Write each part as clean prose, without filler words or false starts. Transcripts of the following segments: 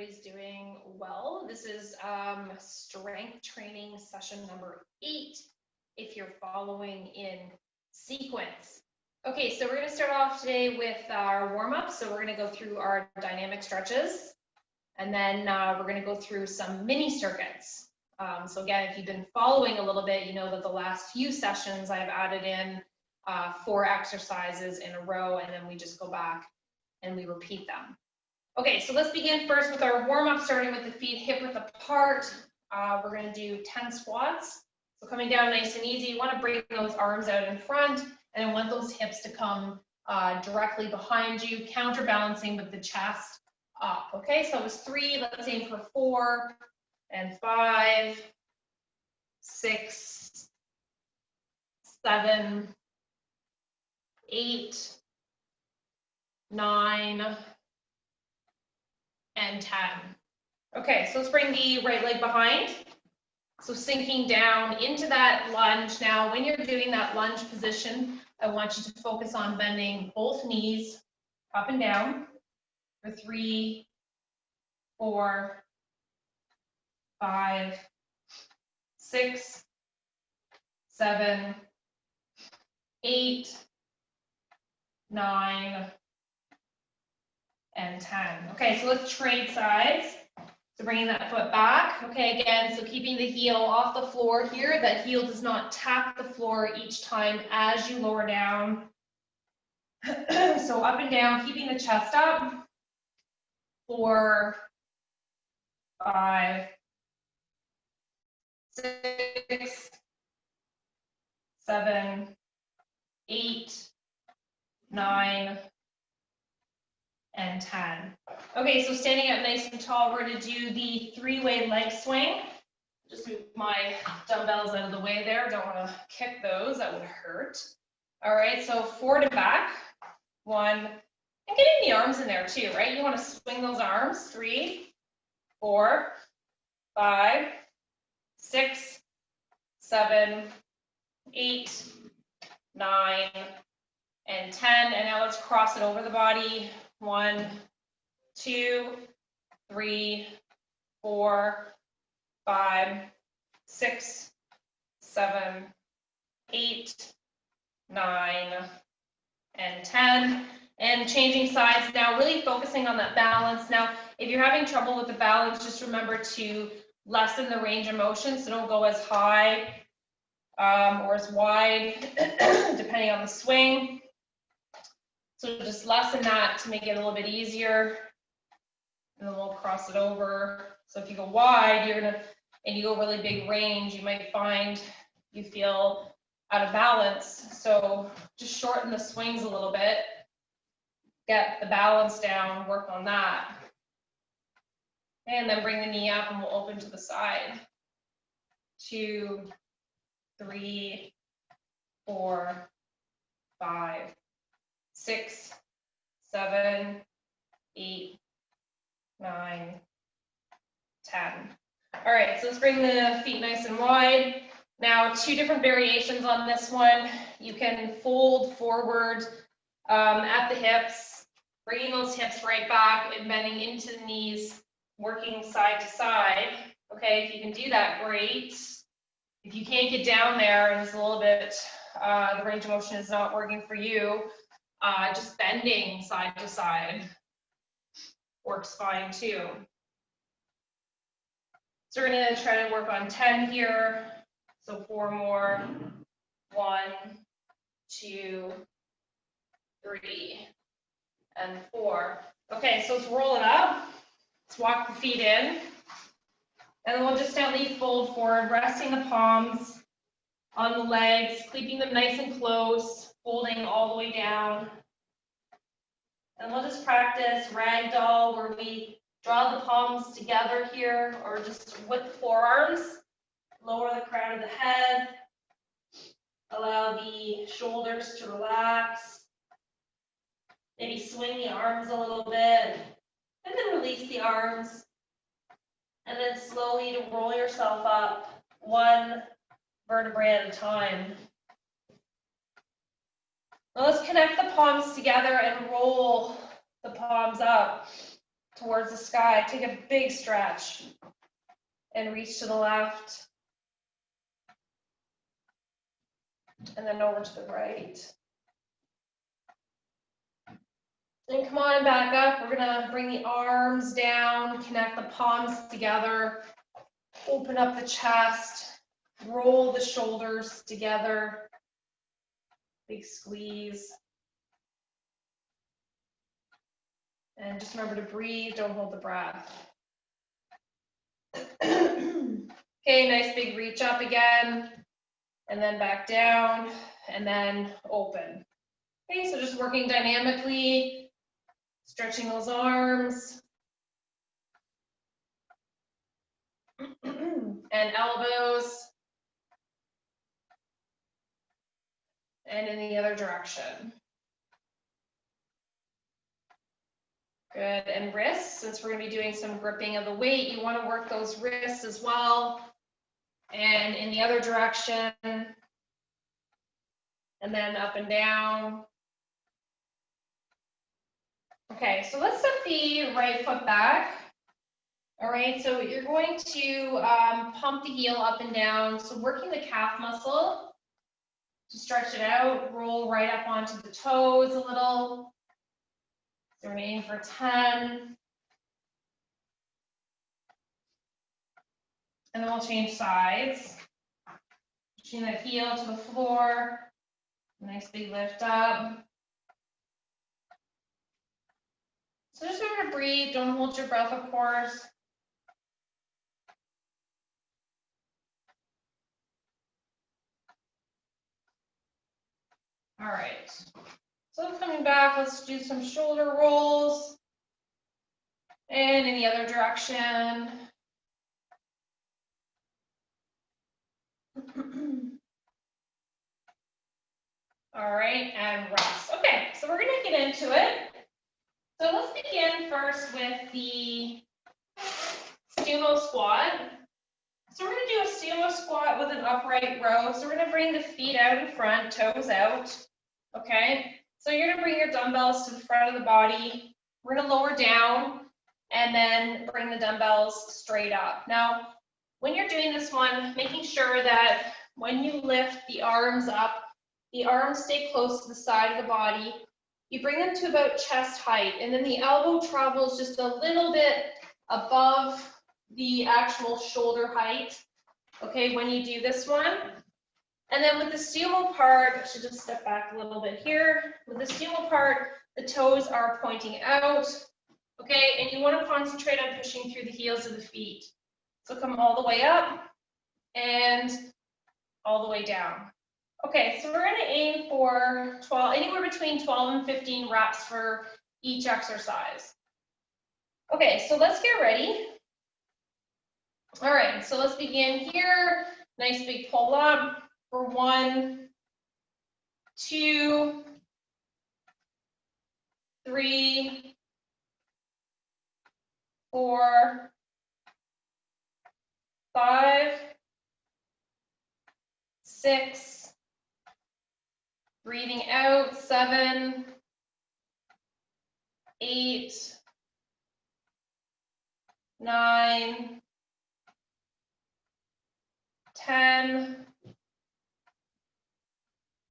everybody's doing well. This is strength training session number 8, if you're following in sequence. Okay, so we're going to start off today with our warm-up. So we're going to go through our dynamic stretches, and then we're going to go through some mini circuits. So again, if you've been following a little bit, you know that the last few sessions I've added in 4 exercises in a row, and then we just go back and we repeat them. Okay, so let's begin first with our warm-up, starting with the feet hip-width apart. We're going to do 10 squats. So coming down nice and easy, you want to bring those arms out in front, and I want those hips to come directly behind you, counterbalancing with the chest up. Okay, so it was 3, let's aim for 4, and 5, 6, 7, 8, 9, and 10. Okay, so let's bring the right leg behind. So sinking down into that lunge. Now, when you're doing that lunge position, I want you to focus on bending both knees up and down for 3, 4, 5, 6, 7, 8, 9, and 10. Okay, so let's trade sides. So bringing that foot back. Okay, again, so keeping the heel off the floor here. That heel does not tap the floor each time as you lower down. So up and down, keeping the chest up. 4, 5, 6, 7, 8, 9, and 10. Okay, so standing up nice and tall, we're going to do the 3-way leg swing. Just move my dumbbells out of the way there. Don't want to kick those, that would hurt. All right, so forward and back. 1, and getting the arms in there too, right? You want to swing those arms. 3, 4, 5, 6, 7, 8, 9, and 10. And now let's cross it over the body. 1, 2, 3, 4, 5, 6, 7, 8, 9, and 10. And changing sides now, really focusing on that balance. Now, if you're having trouble with the balance, just remember to lessen the range of motion, so don't go as high or as wide, depending on the swing. So just lessen that to make it a little bit easier, and then we'll cross it over. So if you go wide, and you go really big range, you might find you feel out of balance. So just shorten the swings a little bit, get the balance down, work on that. And then bring the knee up and we'll open to the side. 2, 3, 4, 5, 6, 7, 8, 9, 10. All right, so let's bring the feet nice and wide. Now, 2 different variations on this one. You can fold forward at the hips, bringing those hips right back and bending into the knees, working side to side. Okay, if you can do that, great. If you can't get down there and it's a little bit, the range of motion is not working for you, just bending side to side works fine too. So we're going to try to work on 10 here. So 4 more. 1, 2, 3, and 4. Okay, so let's roll it up. Let's walk the feet in. And then we'll just gently fold forward, resting the palms on the legs, keeping them nice and close, folding all the way down. And we'll just practice ragdoll, where we draw the palms together here, or just with the forearms. Lower the crown of the head. Allow the shoulders to relax. Maybe swing the arms a little bit, and then release the arms. And then slowly to roll yourself up, 1 vertebrae at a time. Now let's connect the palms together and roll the palms up. towards the sky. Take a big stretch and reach to the left. And then over to the right. And come on back up. We're gonna bring the arms down, connect the palms together, open up the chest, roll the shoulders together, big squeeze. And just remember to breathe, don't hold the breath. Okay, nice big reach up again, and then back down, and then open. Okay, so just working dynamically, stretching those arms. And elbows. And in the other direction. Good, and wrists, since we're gonna be doing some gripping of the weight, you wanna work those wrists as well. And in the other direction. And then up and down. Okay, so let's set the right foot back. All right, so you're going to pump the heel up and down. So working the calf muscle to stretch it out, roll right up onto the toes a little. So we're aiming for 10. And then we'll change sides. Pushing that heel to the floor. Nice big lift up. So just remember to breathe, don't hold your breath, of course. All right, so coming back, let's do some shoulder rolls. And in the other direction. All right, and rest. Okay, so we're gonna get into it. So let's begin first with the sumo squat. So we're gonna do a sumo squat with an upright row. So we're gonna bring the feet out in front, toes out, okay? So you're gonna bring your dumbbells to the front of the body. We're gonna lower down and then bring the dumbbells straight up. Now, when you're doing this one, making sure that when you lift the arms up, the arms stay close to the side of the body. You bring them to about chest height, and then the elbow travels just a little bit above the actual shoulder height, okay, when you do this one. And then with the sumo part, I should just step back a little bit here. With the sumo part, the toes are pointing out, okay, and you want to concentrate on pushing through the heels of the feet. So come all the way up and all the way down. Okay, so we're going to aim for 12, anywhere between 12 and 15 reps for each exercise. Okay, so let's get ready. All right, so let's begin here. Nice big pull up for 1, 2, 3, 4, 5, 6. Breathing out, 7, 8, 9, 10,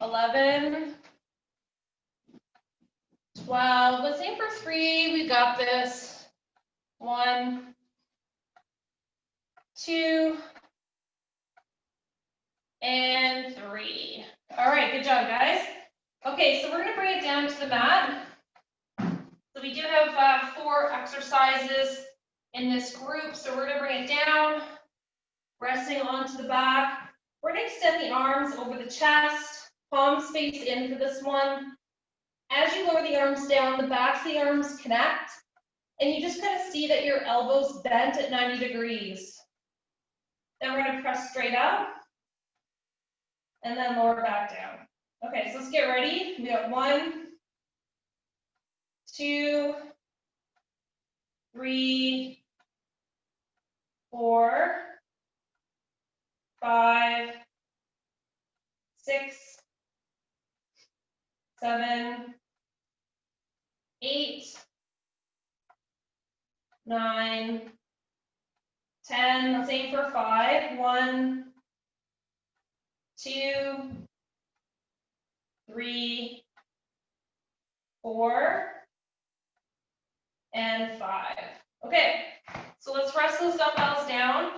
11, 12. Let's aim for 3. We got this. 1, 2, and 3. All right, good job, guys. Okay, so we're going to bring it down to the mat. So we do have 4 exercises in this group. So we're going to bring it down, resting onto the back. We're going to extend the arms over the chest, palms face in for this one. As you lower the arms down, the backs of the arms connect, and you just kind of see that your elbows bent at 90 degrees. Then we're going to press straight up, and then lower back down. Okay, so let's get ready. We got 1, 2, 3, 4, 5, 6, 7, 8, 9, 10. Let's aim for 5. 1, 2, 3, 4, and 5. Okay, so let's rest those dumbbells down.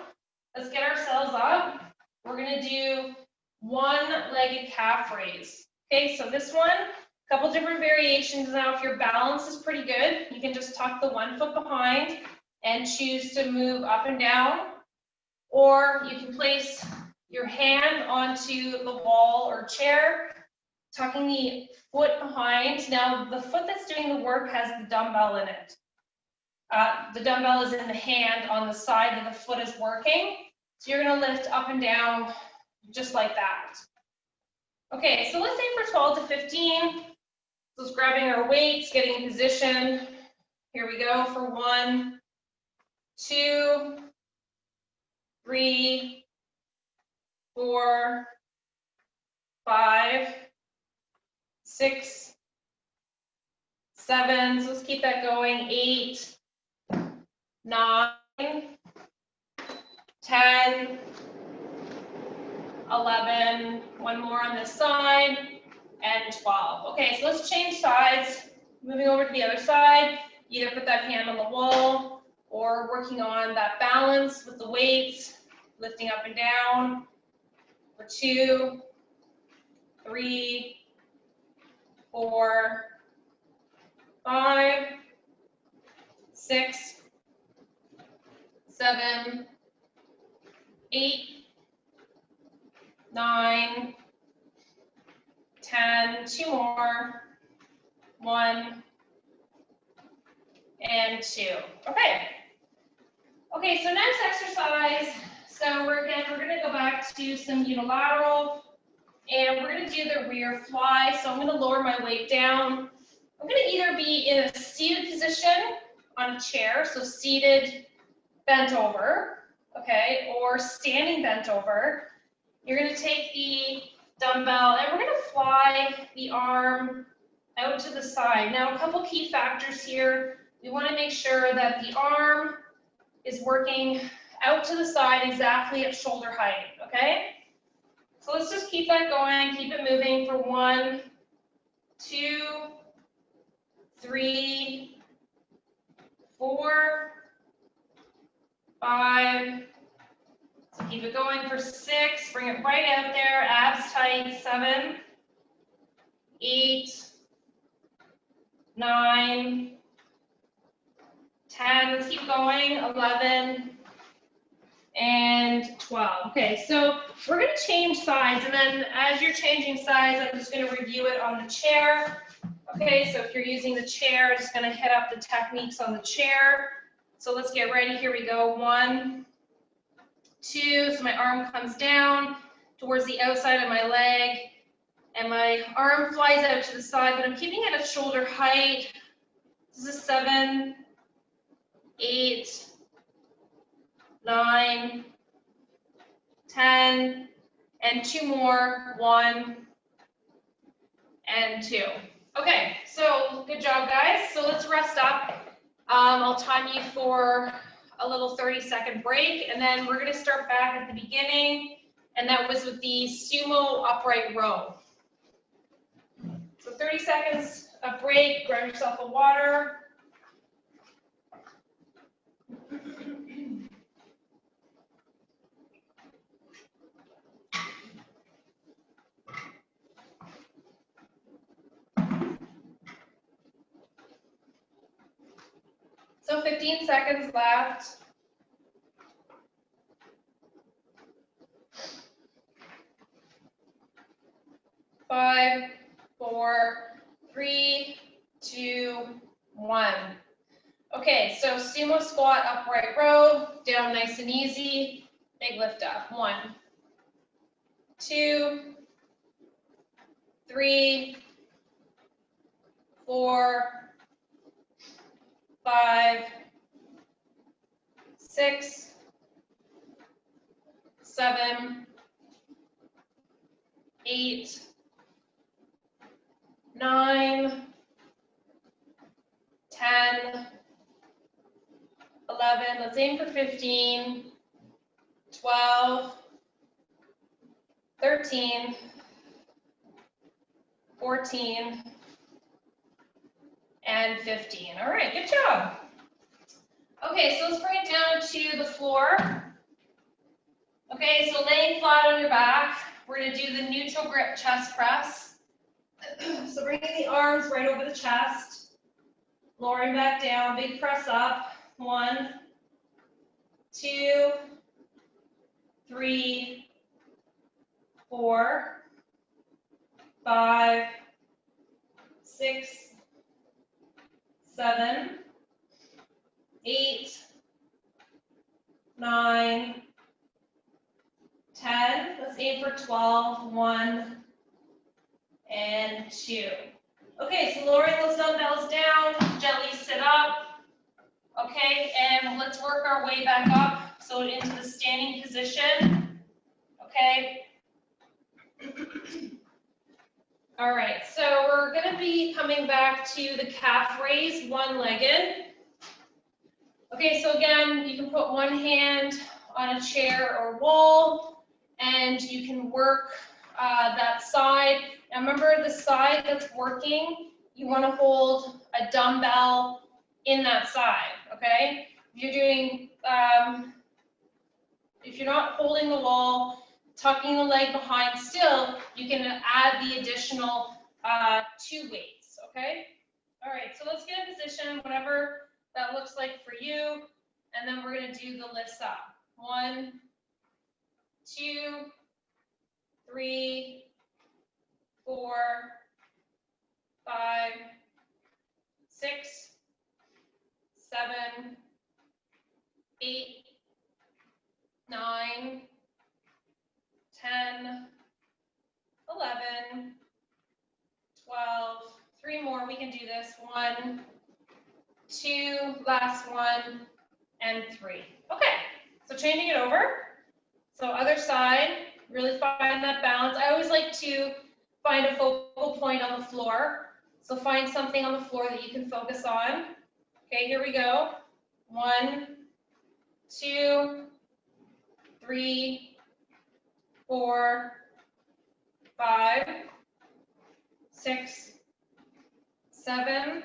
Let's get ourselves up. We're going to do one-legged calf raise. Okay, so this one, a couple different variations. Now, if your balance is pretty good, you can just tuck the 1 foot behind and choose to move up and down. Or you can place your hand onto the wall or chair, tucking the foot behind. Now, the foot that's doing the work has the dumbbell in it. The dumbbell is in the hand on the side that the foot is working. So you're going to lift up and down just like that. Okay, so let's aim for 12 to 15. So it's grabbing our weights, getting in position. Here we go for 1, 2, 3, 4, 5, 6, 7. So let's keep that going. 8, 9, 10, 11, one more on this side, and 12. Okay, so let's change sides. Moving over to the other side, either put that hand on the wall or working on that balance with the weights, lifting up and down for 2, 3, 4, 5, 6, 7, 8, 9, 10, 2 more, 1, and 2. Okay. Okay, so next exercise, so we're going to go back to some unilateral, and we're going to do the rear fly. So I'm going to lower my weight down. I'm going to either be in a seated position on a chair, so seated, bent over, okay, or standing bent over. You're going to take the dumbbell, and we're going to fly the arm out to the side. Now, a couple key factors here. We want to make sure that the arm is working out to the side exactly at shoulder height, okay? So let's just keep that going, keep it moving for 1, 2, 3, 4, 5, so keep it going for 6, bring it right out there, abs tight, 7, 8, 9, 10, let's keep going, 11, and 12. Okay, so we're going to change sides, and then as you're changing sides, I'm just going to review it on the chair. Okay, so if you're using the chair, just going to hit up the techniques on the chair. So let's get ready. Here we go. 1, 2, so my arm comes down towards the outside of my leg, and my arm flies out to the side, but I'm keeping it at shoulder height. This is 7, 8, 9, 10, and 2 more, 1, and 2. Okay, so good job, guys. So let's rest up. I'll time you for a little 30-second break, and then we're going to start back at the beginning, and that was with the Sumo Upright Row. So 30 seconds of break, grab yourself a water. So 15 seconds left. Five, 4, 3, 2, 1. Okay, so sumo squat, upright row, down nice and easy. Big lift up. 1, 2, 3, 4, 5, 6, 7, 8, 9, 10, 11, let's aim for 15, 12, 13, 14, and 15. All right, good job. Okay, so let's bring it down to the floor. Okay, so laying flat on your back, we're going to do the neutral grip chest press. So bringing the arms right over the chest, lowering back down, big press up. 1, 2, 3, 4, 5, 6, 7, 8, 9, 10. Let's aim for 12. 1 and 2. Okay, so lowering those dumbbells down, gently sit up. Okay, and let's work our way back up. So into the standing position. Okay. All right, so we're going to be coming back to the calf raise, one-legged. Okay, so again, you can put one hand on a chair or wall, and you can work that side. Now remember, the side that's working, you want to hold a dumbbell in that side, okay? If you're doing, if you're not holding the wall, tucking the leg behind still, you can add the additional 2 weights, okay? All right, so let's get in position, whatever that looks like for you, and then we're going to do the lifts up. 1, 2, 3, 4, 5, 6, 7, 8, 9, 10, 11, 12, 3 more, we can do this. 1, 2, last one, and 3. Okay, so changing it over. So other side, really find that balance. I always like to find a focal point on the floor. So find something on the floor that you can focus on. Okay, here we go. 1, 2, 3, 4, 5, 6, 7,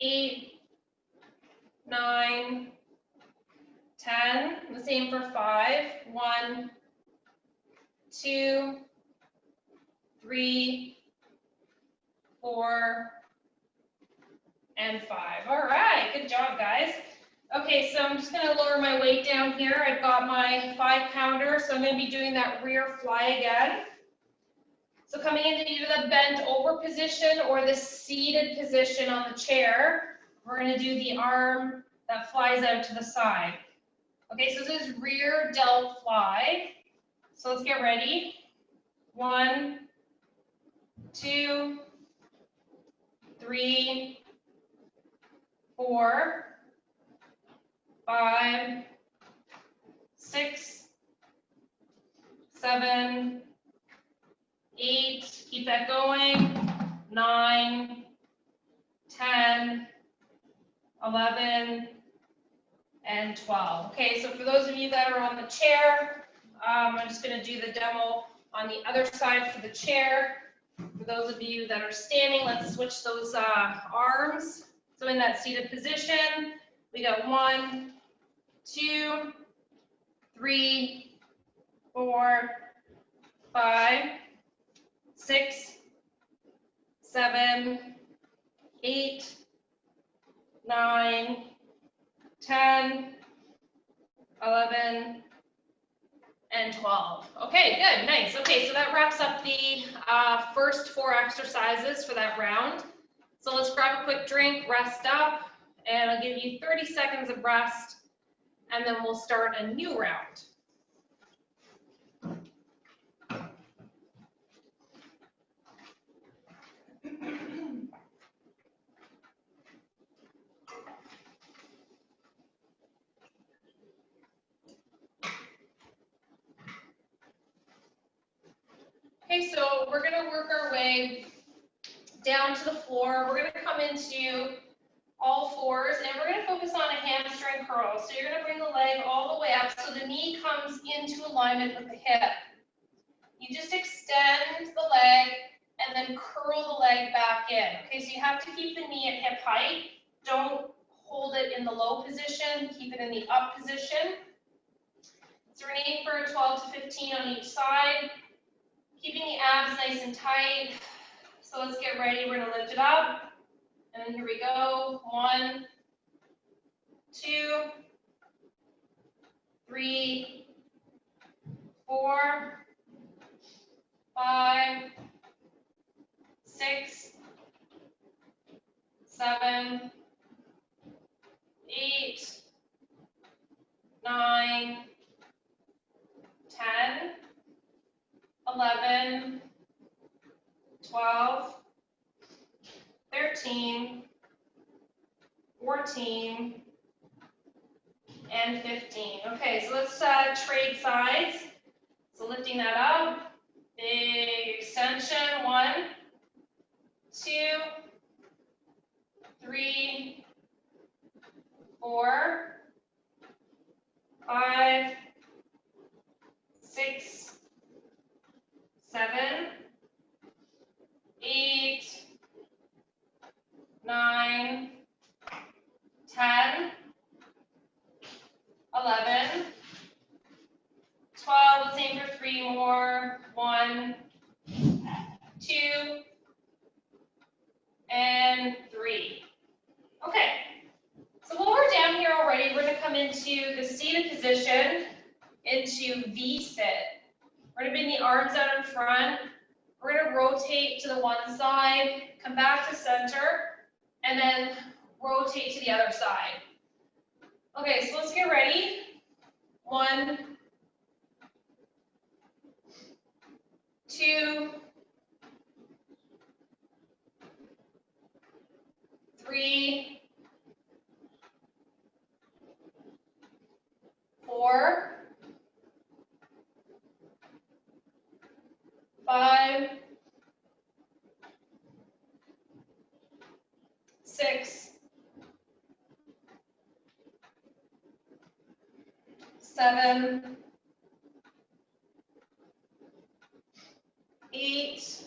8, 9, 10. Let's aim for 5. 1, 2, 3, 4, and 5. All right, good job, guys. Okay, so I'm just going to lower my weight down here. I've got my 5-pounder, so I'm going to be doing that rear fly again. So coming into either the bent over position or the seated position on the chair, we're going to do the arm that flies out to the side. Okay, so this is rear delt fly. So let's get ready. 1, 2, 3, 4, 5, 6, 7, 8, keep that going, 9, 10, 11, and 12. Okay, so for those of you that are on the chair, I'm just going to do the demo on the other side for the chair. For those of you that are standing, let's switch those arms. So in that seated position, we got 1, 2, 3, 4, 5, 6, 7, 8, 9, 10, 11, and 12. Okay, good, nice. Okay, so that wraps up the first 4 exercises for that round. So let's grab a quick drink, rest up, and I'll give you 30 seconds of rest, and then we'll start a new round. Okay, so we're going to work our way down to the floor. We're going to come into all fours, and we're going to focus on a hamstring curl. So you're going to bring the leg all the way up so the knee comes into alignment with the hip. You just extend the leg and then curl the leg back in. Okay, so you have to keep the knee at hip height. Don't hold it in the low position, keep it in the up position. So we're going to aim for 12 to 15 on each side, keeping the abs nice and tight. So let's get ready, we're going to lift it up. And then here we go, 1, 2, 3, 4, 5, 6, 7, 8, 9, 10, 11, 12, 13, 14, and 15. Okay, so let's trade sides. So lifting that up, big extension, 1, 2, 3, 4, 5, 6, 7, 8, 9, 10, 11, 12, let's aim for 3 more, 1, 2, and 3. Okay, so while we're down here already, we're going to come into the seated position, into V-sit. We're going to bring the arms out in front. We're going to rotate to the one side, come back to center, and then rotate to the other side. Okay, so let's get ready. 1, 2, 3, 4, 5, 6, 7, 8,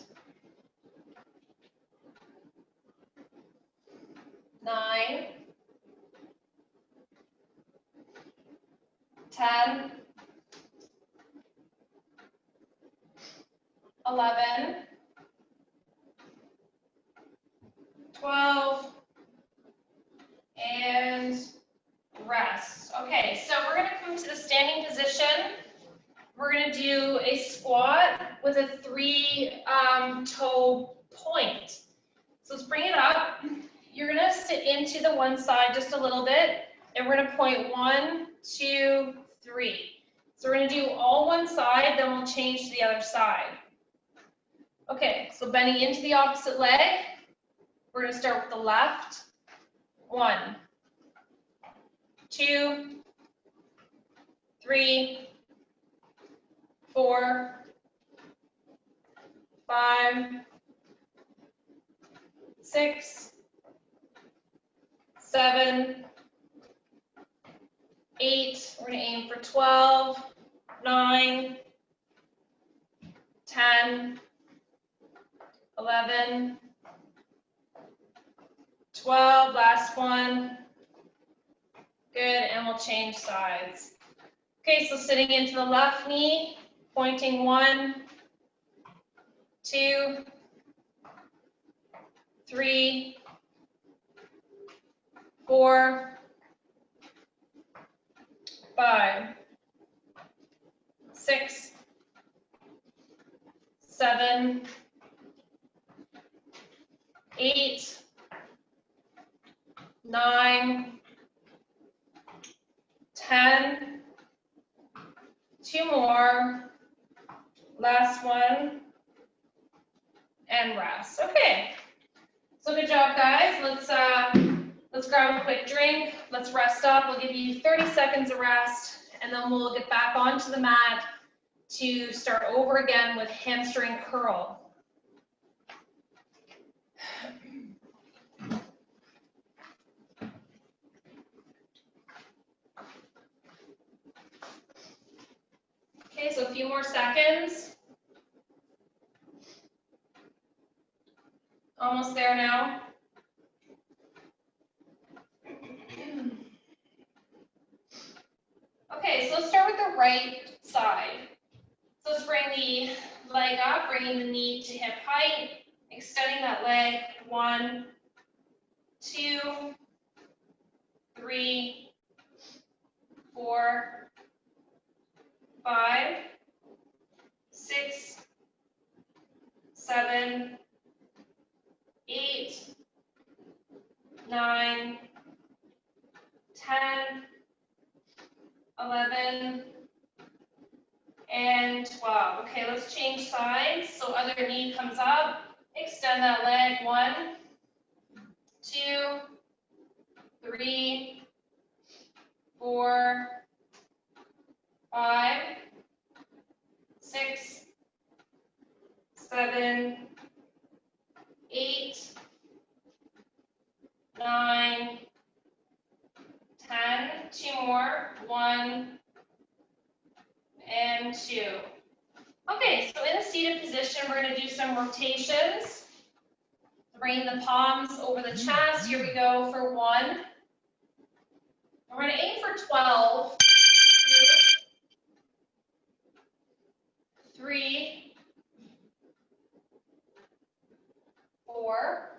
9, 10, 11, 12, and rest. Okay, so we're going to come to the standing position. We're going to do a squat with a 3-toe point. So let's bring it up. You're going to sit into the one side just a little bit, and we're going to point 1, 2, 3. So we're going to do all one side, then we'll change to the other side. Okay, so bending into the opposite leg. We're going to start with the left. 1, 2, 3, 4, 5, 6, 7, 8. We're going to aim for 12, 9, 10, 11, 12, last one. Good, and we'll change sides. Okay, so sitting into the left knee, pointing 1, 2, 3, 4, 5, 6, 7, 8, 9, 10, 2 more, last one, and rest. Okay, so good job, guys. Let's grab a quick drink. Let's rest up. We'll give you 30 seconds of rest, and then we'll get back onto the mat to start over again with hamstring curl. Okay, so a few more seconds. Almost there now. Okay, so let's start with the right side. So let's bring the leg up, bringing the knee to hip height, extending that leg. 1, 2, 3, 4, 5, 6, 7, 8, 9, 10, 11, and 12. Okay, let's change sides. So other knee comes up. Extend that leg. 1, 2, 3, 4, 5, 6, 7, 8, 9, 10. 2 more. 1 and 2. Okay, so in a seated position, we're going to do some rotations. Bring the palms over the chest. Here we go for 1. We're going to aim for 12. 2, 3, 4,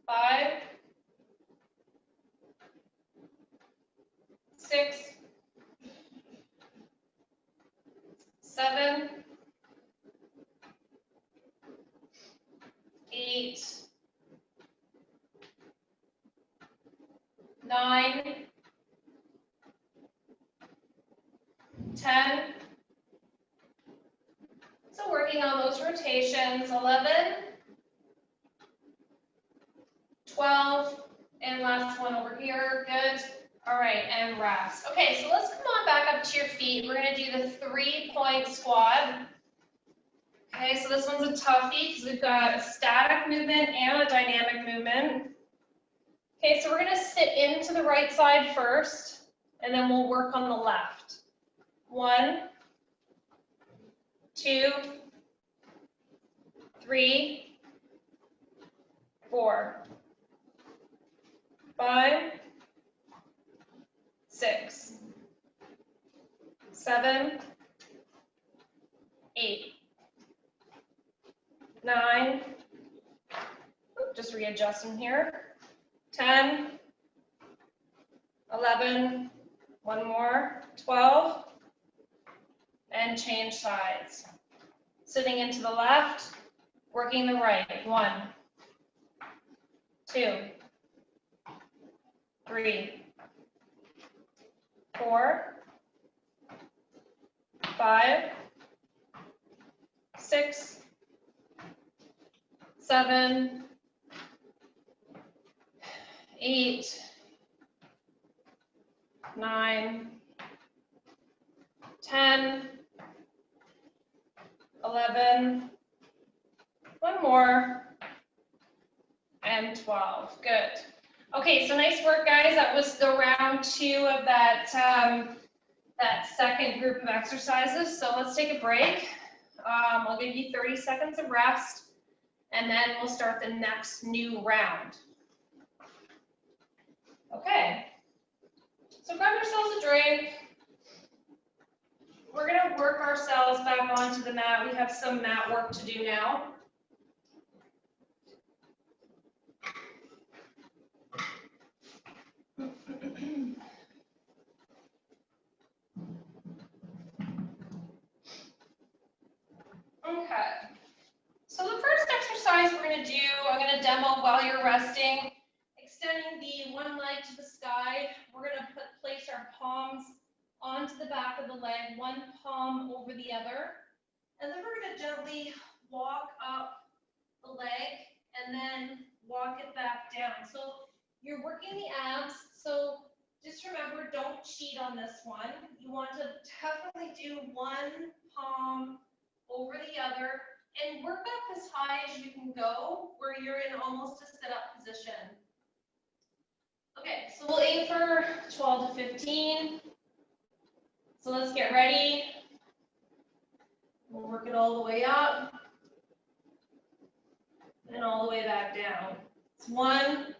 5, 6, 7, 8, 9, 10. So working on those rotations. 11, 12, and last one over here. Good. All right, and rest. Okay, so let's come on back up to your feet. We're going to do the 3-point squat. Okay, so this one's a toughie because we've got a static movement and a dynamic movement. Okay, so we're going to sit into the right side first, and then we'll work on the left. 1, 2, 3, 4, 5, 6, 7, 8, 9, just readjusting here, 10, 11, one more, 12, and change sides. Sitting into the left, working the right. 1, 2, 3, 4, 5, 6, 7, 8, 9, 10, 11, one more, and 12. Good. Okay, so nice work, guys. That was the round 2 of that, that second group of exercises. So let's take a break. I'll give you 30 seconds of rest, and then we'll start the next new round. Okay, so grab yourselves a drink. We're going to work ourselves back onto the mat. We have some mat work to do now. Okay, so the first exercise we're going to do, I'm going to demo while you're resting, extending the one leg to the sky. We're going to place our palms onto the back of the leg, one palm over the other, and then we're going to gently walk up the leg and then walk it back down. So you're working the abs, so just remember, don't cheat on this one. You want to definitely do one palm over the other and work up as high as you can go where you're in almost a sit-up position. Okay, so we'll aim for 12 to 15. So let's get ready. We'll work it all the way up and all the way back down. It's 1,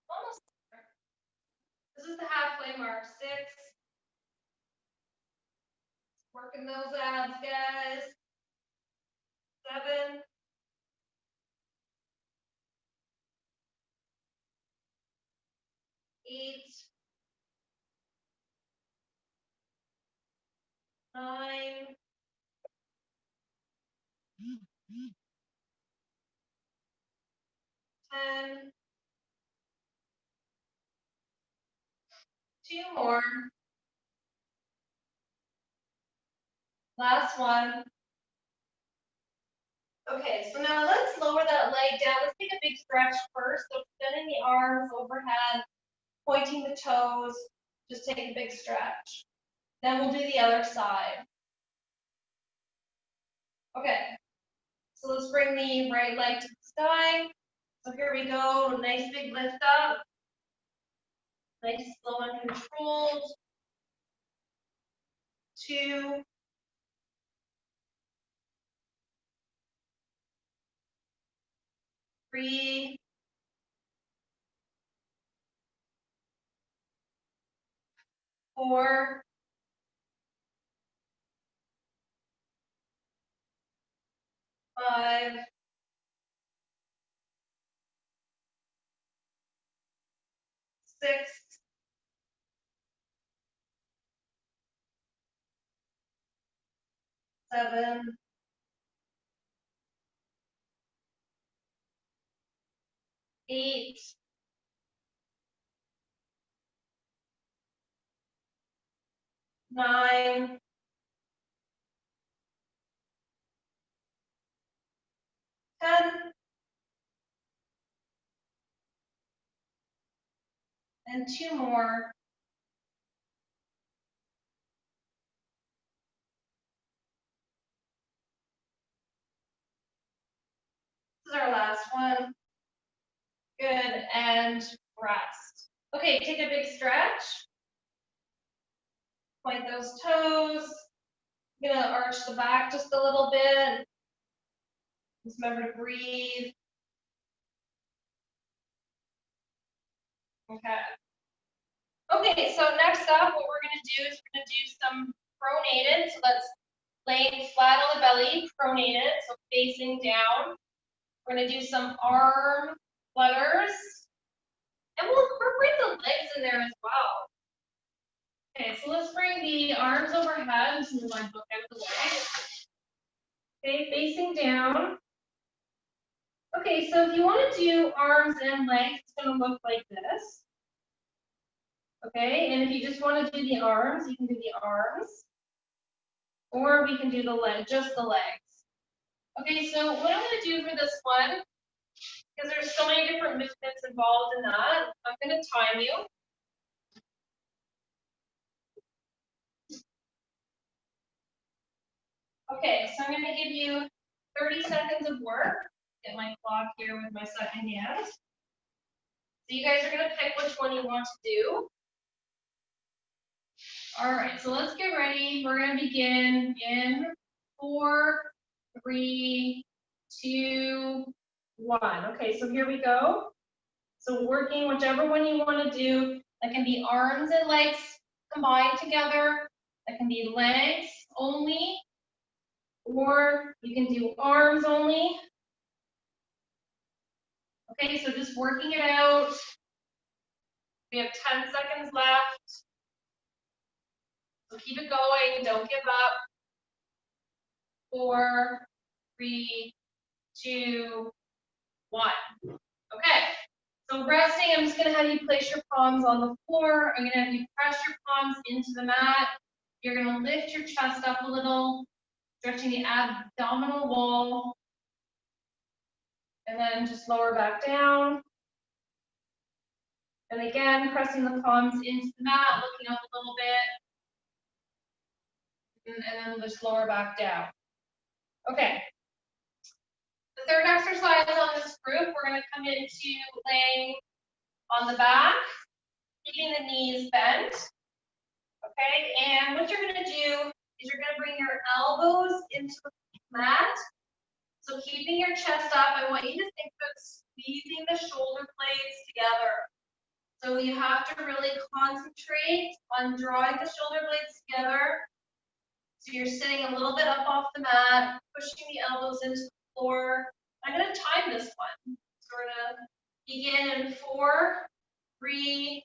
almost there. This is the halfway mark. 6. Working those abs, guys. 7. 8. 9. 10. 2 more. Last one. Okay, so now let's lower that leg down. Let's take a big stretch first. So extending the arms overhead, pointing the toes. Just take a big stretch. Then we'll do the other side. Okay, so let's bring the right leg to the sky. So here we go, nice big lift up. Nice, slow and controlled. 2. 3. 4. 5. 6. 7. 8. 9. 10. And 2 more. This is our last one. Good, and rest. Okay, take a big stretch. Point those toes. I'm gonna arch the back just a little bit. Just remember to breathe. Okay. Okay, so next up, what we're gonna do is we're gonna do some pronated. So that's laying flat on the belly, pronated, so facing down. We're gonna do some arm flutters. And we'll incorporate the legs in there as well. Okay, so let's bring the arms overhead. Just move my book out of the way. Okay, facing down. Okay, so if you want to do arms and legs, it's going to look like this. Okay, and if you just want to do the arms, you can do the arms. Or we can do the leg, just the legs. Okay, so what I'm going to do for this one, because there's so many different movements involved in that, I'm going to time you. Okay, so I'm going to give you 30 seconds of work. Get my clock here with my second hand. So you guys are going to pick which one you want to do. All right, so let's get ready. We're going to begin in 4, 3, 2, 1. Okay, so here we go. So working whichever one you want to do. That can be arms and legs combined together. That can be legs only. Or you can do arms only. Okay, so just working it out. We have 10 seconds left. So keep it going, don't give up. 4, 3, 2, 1. Okay, So resting, I'm just gonna have you place your palms on the floor. I'm gonna have you press your palms into the mat. You're gonna lift your chest up a little, stretching the abdominal wall. And then just lower back down. And again, pressing the palms into the mat, looking up a little bit. And then just lower back down. Okay. The third exercise on this group, we're gonna come into laying on the back, keeping the knees bent. Okay, and what you're gonna do is you're gonna bring your elbows into the mat. So keeping your chest up, I want you to think about squeezing the shoulder blades together. So you have to really concentrate on drawing the shoulder blades together. So you're sitting a little bit up off the mat, pushing the elbows into the floor. I'm gonna time this one. So we're gonna begin in 4, 3,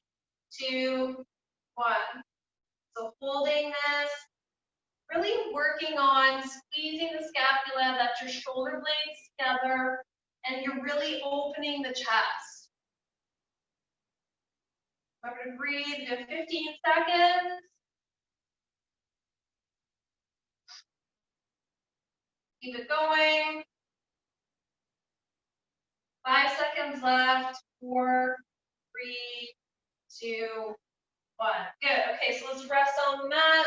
2, 1. So holding this, really working on squeezing the scapula, that's your shoulder blades together, and you're really opening the chest. I'm going to breathe for 15 seconds. Keep it going. 5 seconds left. 4, 3, 2, 1. Good. Okay, so let's rest on the mat.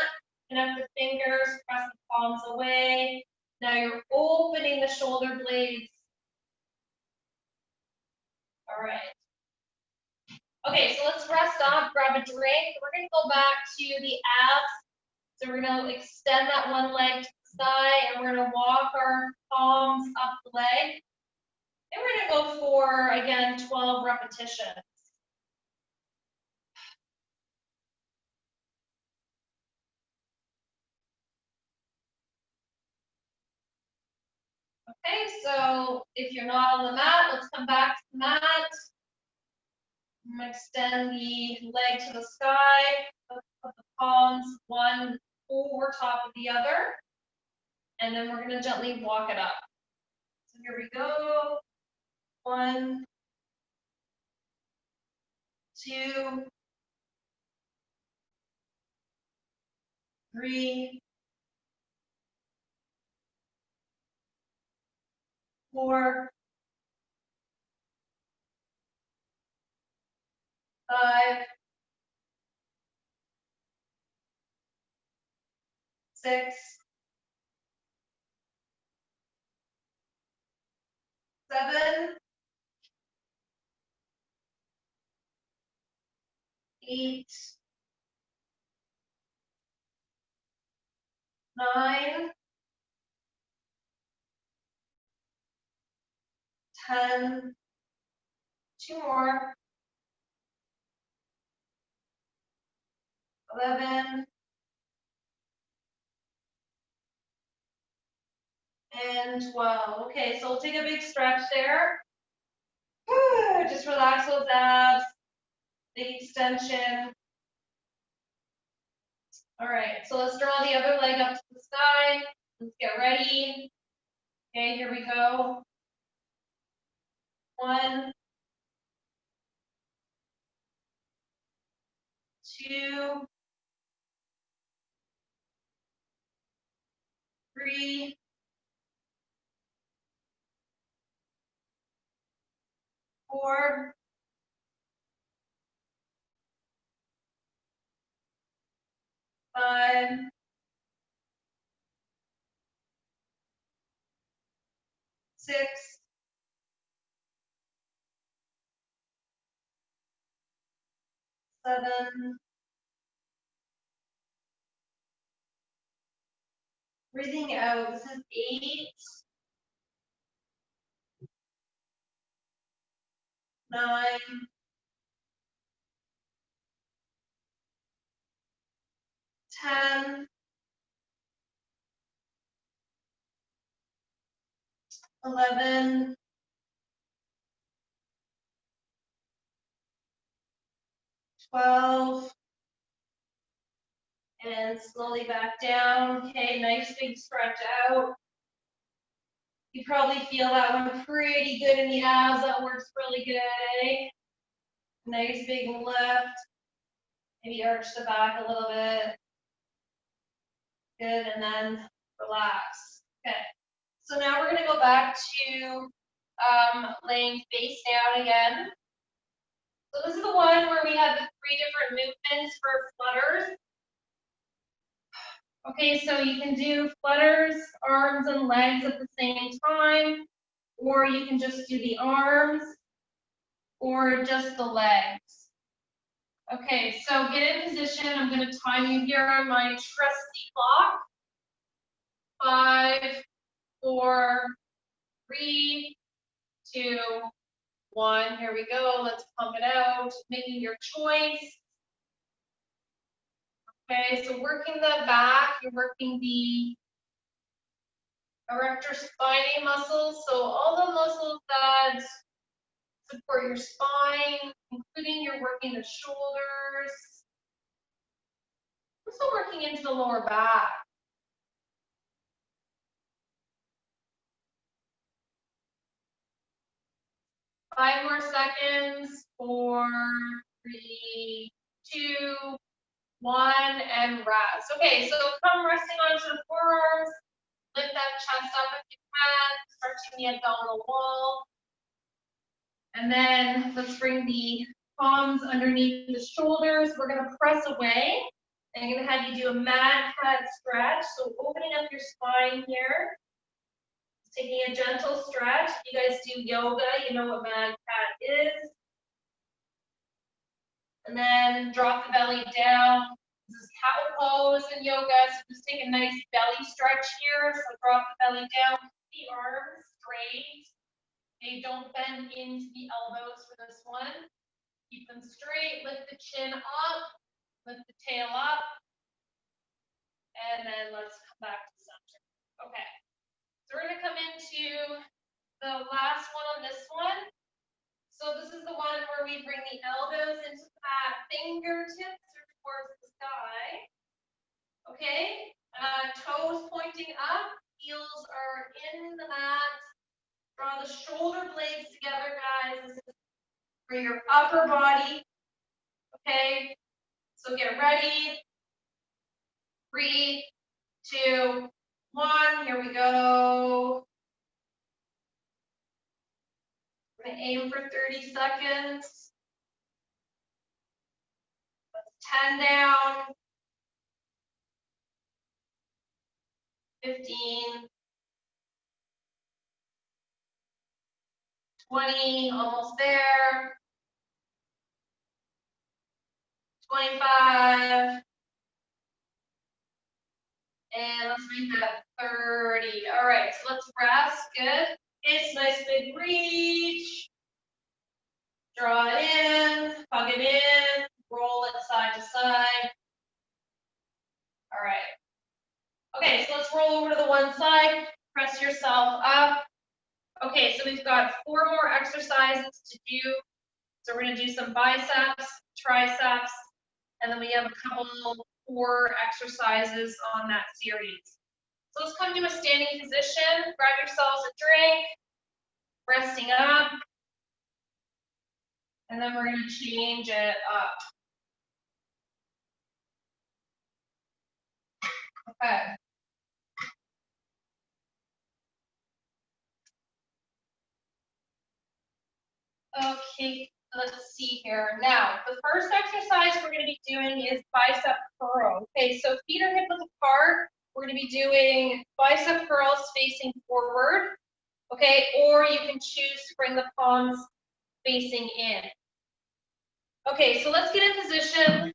Connect the fingers, press the palms away. Now you're opening the shoulder blades. All right. Okay, so let's rest up, grab a drink. We're gonna go back to the abs. So we're gonna extend that one leg to the side and we're gonna walk our palms up the leg. And we're gonna go for, again, 12 repetitions. Okay, so if you're not on the mat, let's come back to the mat. I'm gonna extend the leg to the sky, put the palms one over top of the other, and then we're gonna gently walk it up. So here we go. 1, 2, 3, 4, 5, 6, 7, 8, 9, 10, 2 more, 11, and 12. Okay, so we'll take a big stretch there. Just relax those abs, big extension. All right, so let's draw the other leg up to the sky. Let's get ready. Okay, here we go. 1, 2, 3, 4, 5, 6, 7. Breathing out. This is 8, 9, 10, 11, 12, and slowly back down. Okay, nice big stretch out. You probably feel that one pretty good in the abs. That works really good, eh? Nice big lift. Maybe arch the back a little bit. Good, and then relax. Okay. So now we're gonna go back to laying face down again. So this is the one where we have the 3 different movements for flutters. Okay, so you can do flutters, arms and legs at the same time, or you can just do the arms or just the legs. Okay, so get in position. I'm going to time you here on my trusty clock. 5, 4, 3, 2, 1. Here we go. Let's pump it out. Making your choice. Okay, so working the back, you're working the erector spinae muscles. So all the muscles that support your spine, including you're working the shoulders. Also working into the lower back. 5 more seconds. 4, 3, 2, 1, and rest. Okay, so come resting onto the forearms. Lift that chest up if you can, stretching the abdominal wall. And then let's bring the palms underneath the shoulders. We're going to press away. I'm going to have you do a mad cat stretch. So opening up your spine here. Taking a gentle stretch. If you guys do yoga, you know what mad cat is. And then drop the belly down. This is cow pose in yoga, so just take a nice belly stretch here. So drop the belly down, keep the arms straight. Okay, don't bend into the elbows for this one. Keep them straight, lift the chin up, lift the tail up. And then let's come back to center. Okay, so we're gonna come into the last one on this one. So this is the one where we bring the elbows into the mat, fingertips are towards the sky. Okay, toes pointing up, heels are in the mat. Draw the shoulder blades together, guys. This is for your upper body. Okay, so get ready. 3, 2, 1. Here we go. We're gonna aim for 30 seconds. That's 10 down. 15. 20, almost there. 25. And let's make that 30. All right, so let's rest. Good. It's nice big reach. Draw it in, hug it in, roll it side to side. All right. Okay, so let's roll over to the one side. Press yourself up. Okay, so we've got 4 more exercises to do. So we're going to do some biceps, triceps, and then we have a couple 4 exercises on that series. So let's come to a standing position. Grab yourselves a drink, resting up, and then we're going to change it up. Okay. Okay, let's see here. Now, the first exercise we're going to be doing is bicep curl. Okay, so feet are hip width apart. We're going to be doing bicep curls facing forward. Okay, or you can choose to bring the palms facing in. Okay, so let's get in position.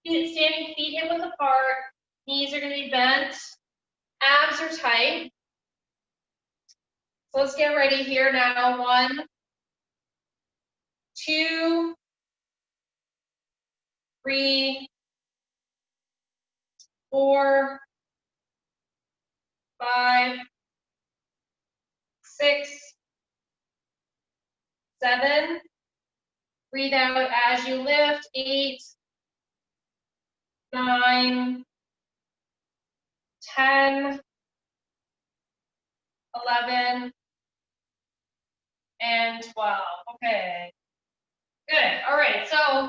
Standing feet hip width apart. Knees are going to be bent. Abs are tight. So let's get ready here now. 1, 2, 3, 4, 5, 6, 7. Breathe out as you lift. 8, 9, 10, 11, and 12. Okay. Good. All right. So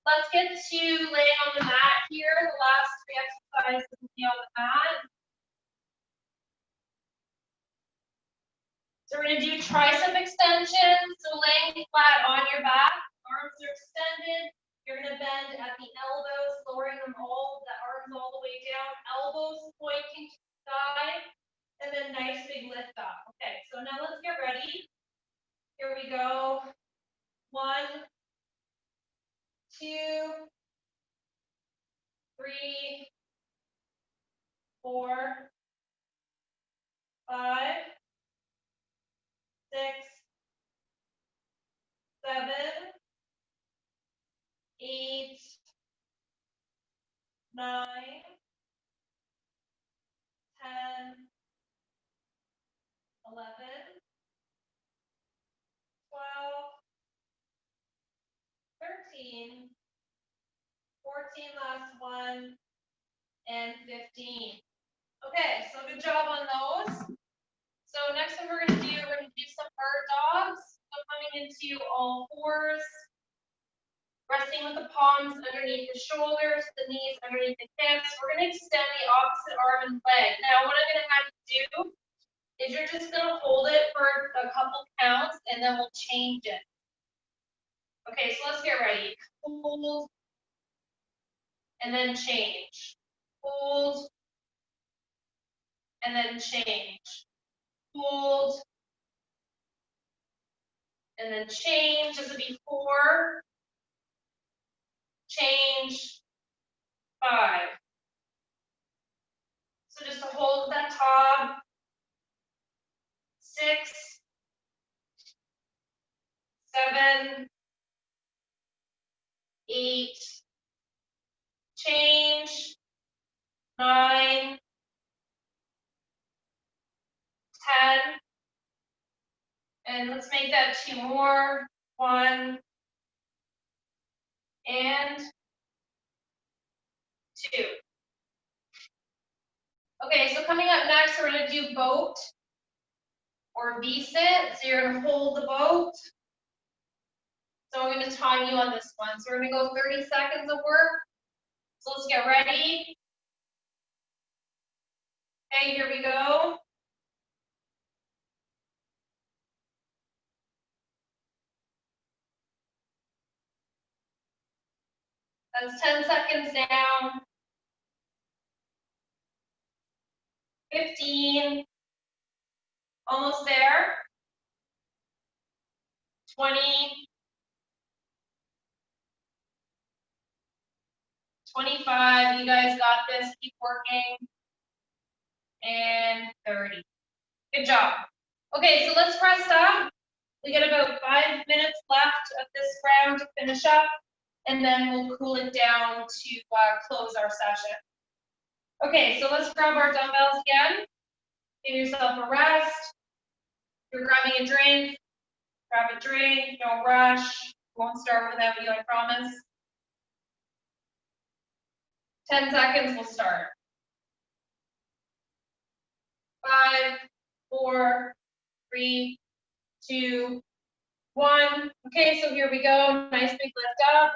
let's get to laying on the mat here. The last three exercises will be on the mat. So we're going to do tricep extensions. So laying flat on your back, arms are extended. You're going to bend at the elbows, lowering them all, the arms all the way down, elbows pointing to the side, and then nice big lift up. Okay, so now let's get ready. Here we go. 1, 2, 3, 4, 5, 6, 7, 8, 9, 10, 11, 12, 13, 14, last one, and 15. Okay, so good job on those. So next one we're going to do some bird dogs. So coming into all fours, resting with the palms underneath the shoulders, the knees underneath the hips. We're going to extend the opposite arm and leg. Now what I'm going to have you do is you're just going to hold it for a couple counts and then we'll change it. Okay, so let's get ready. Hold and then change. Hold and then change. Hold and then change. This would be 4, change, 5. So just to hold that top. 6, 7, 8, change, 9, 10, and let's make that 2 more. 1 and 2. Okay, so coming up next, we're going to do boat or V-sit. So you're going to hold the boat. So I'm going to time you on this one. So we're going to go 30 seconds of work. So let's get ready. Okay, here we go. That's 10 seconds down. 15. Almost there. 20. 25. You guys got this. Keep working. And 30. Good job. Okay, so let's rest up. We got about 5 minutes left of this round to finish up, and then we'll cool it down to close our session. Okay, so let's grab our dumbbells again. Give yourself a rest. If you're grabbing a drink, grab a drink. Don't rush. Won't start without you, I promise. 10 seconds, we'll start. 5, 4, 3, 2, 1. Okay, so here we go. Nice big lift up.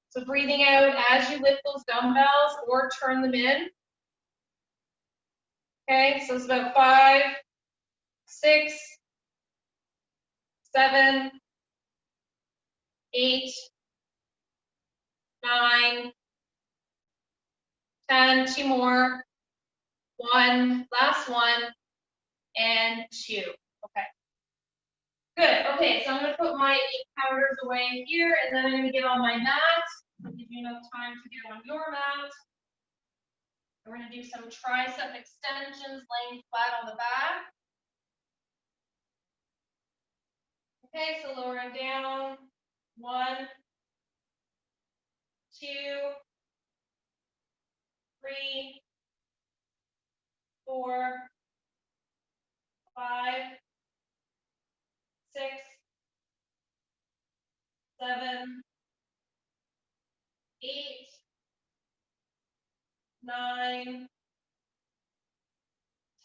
So breathing out as you lift those dumbbells or turn them in. Okay, so it's about 5, 6, 7, 8, 9, 10, 2 more, 1, last one, and 2. Okay. Good. Okay, so I'm going to put my 8 counters away here, and then I'm going to get on my mat. I'll give you enough time to get on your mat. We're going to do some tricep extensions, laying flat on the back. Okay, so lowering down. 1, 2, 3, 4, 5, 6, 7, 8, 9,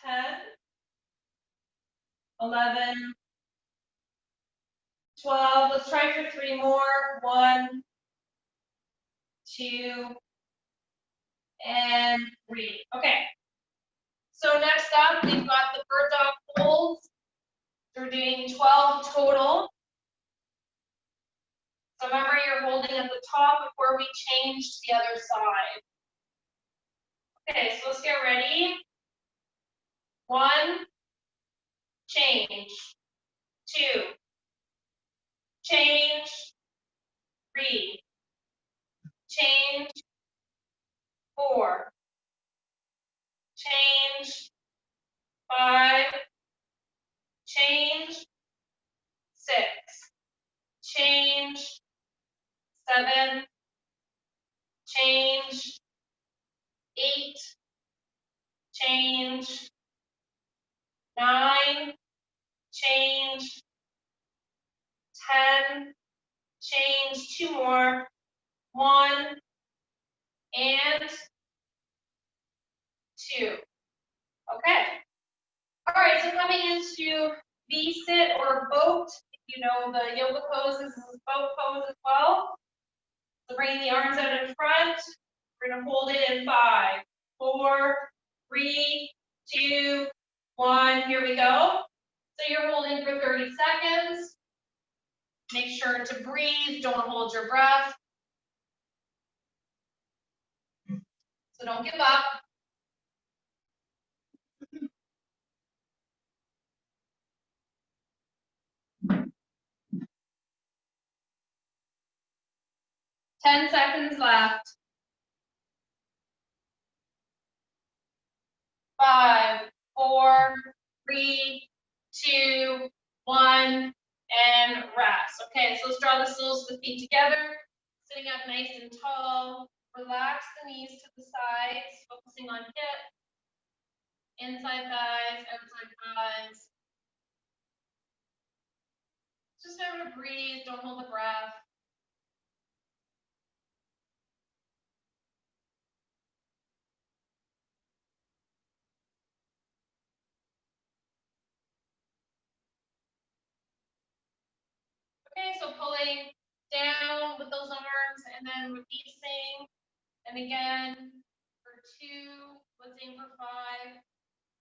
10, 11, 12. Let's try for 3 more. 1, 2, and 3. Okay. So next up, we've got the bird dog holds. So we're doing 12 total. So remember, you're holding at the top before we change to the other side. Okay, so let's get ready. 1, change. 2, change. 3, change. 4, change. 5, change. 6, change. 7, change. 8, change. 9, change. 10, change. 2 more. 1, and 2. Okay. All right, so coming into V-sit or boat, you know the yoga pose is a boat pose as well. So bringing the arms out in front, we're gonna hold it in 5, 4, 3, 2, 1, here we go. So you're holding for 30 seconds. Make sure to breathe, don't hold your breath. So don't give up. Ten seconds left. 5, 4, 3, 2, 1, and rest. Okay, so let's draw the soles of the feet together, sitting up nice and tall. Relax the knees to the sides, focusing on hip, inside thighs, outside thighs. Just remember to breathe, don't hold the breath. Okay, so pulling down with those arms and then releasing. And again, for 2, let's aim for 5,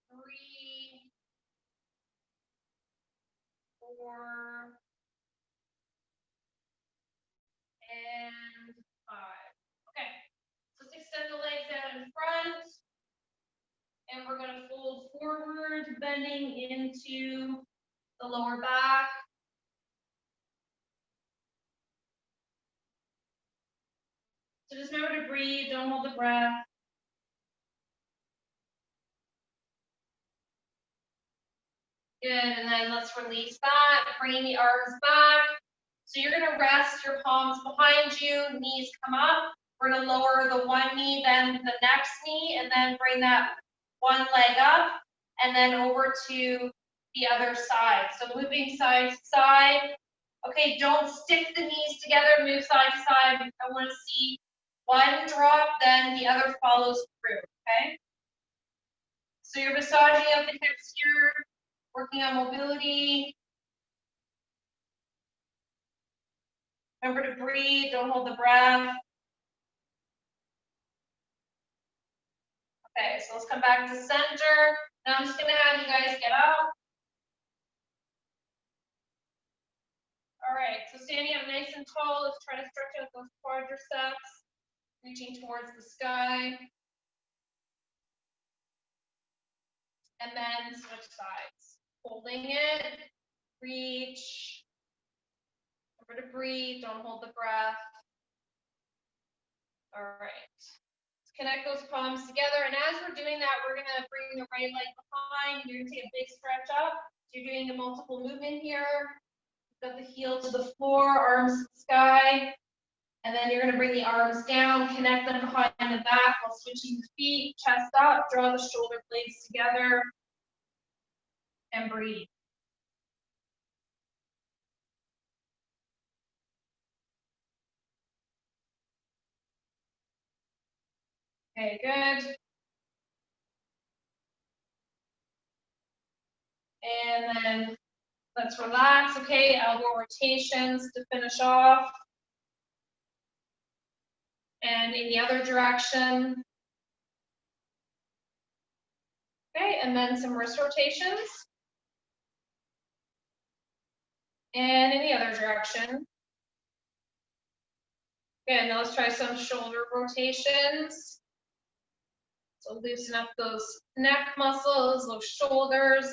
3, 4, and 5. Okay, so let's extend the legs out in front. And we're going to fold forward, bending into the lower back. So just remember to breathe, don't hold the breath. Good, and then let's release that, bringing the arms back. So you're gonna rest your palms behind you, knees come up. We're gonna lower the one knee, then the next knee, and then bring that one leg up, and then over to the other side. So moving side to side. Okay, don't stick the knees together, move side to side. I wanna see one drop, then the other follows through, okay? So you're massaging up the hips here, working on mobility. Remember to breathe, don't hold the breath. Okay, so let's come back to center. Now I'm just gonna have you guys get up. All right, so standing up nice and tall, let's try to stretch out those quadriceps, reaching towards the sky. And then switch sides. Holding it, reach. Remember to breathe, don't hold the breath. All right. Let's connect those palms together. And as we're doing that, we're gonna bring the right leg behind. You're gonna take a big stretch up. So you're doing a multiple movement here. Got the heel to the floor, arms to the sky. And then you're gonna bring the arms down, connect them behind the back while switching the feet, chest up, draw the shoulder blades together, and breathe. Okay, good. And then Let's relax, okay? Elbow rotations to finish off. And in the other direction. Okay, and then some wrist rotations. And in the other direction. Okay, now let's try some shoulder rotations. So loosen up those neck muscles, those shoulders,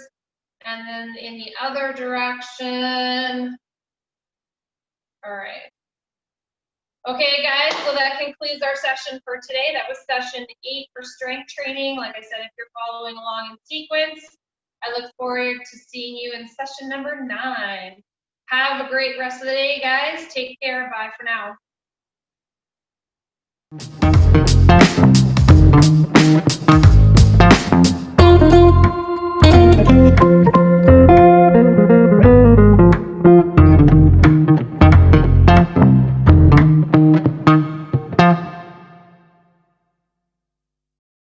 and then in the other direction. All right. Okay, guys, so that concludes our session for today. That was session 8 for strength training. Like I said, if you're following along in sequence, I look forward to seeing you in session number 9. Have a great rest of the day, guys. Take care. Bye for now.